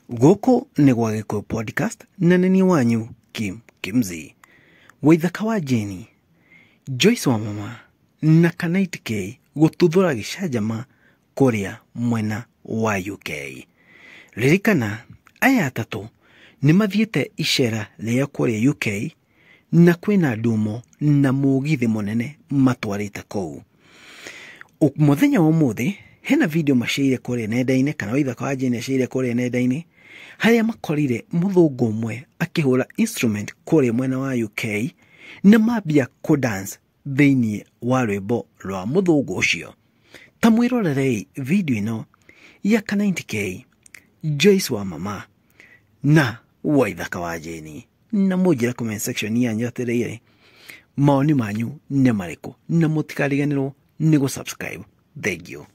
Goko nĩ gwa Gĩkũyũ podcast na nĩ niĩ wanyu Kim Kimzi. Waithaka wa Jeni, Joyce wa mama na Kanaiti K gũtuthũra gĩcanjama kũrĩa mwena wa UK. Ririkana aya atatũ nĩ mathiĩte icera rĩa kũrĩa UK na kwĩna ndumo na mũgithi mũnene matwarĩte kũu. Mũthenya wa ũmũthĩ hena video maciire kũrĩa nenda-inĩ kana Waithaka wa Jeni aciire kũrĩa nenda-inĩ harĩa makorire mũthũngũ ũmwe akĩhũra instrument kũrĩa mwena wa UK na mambia kũdance thĩinĩ wa rwĩmbo rwa mũthũngũ ũcio. Ta mwĩrorerei video ĩno ya Kanaiti K, Joyce wa mama na Waithaka wa Jeni, na mũnjĩra comment section yanyu atĩrĩrĩ maoni manyu nĩ marĩkũ, na mũtikariganĩrwo nĩ gũsubscribe. Thank you.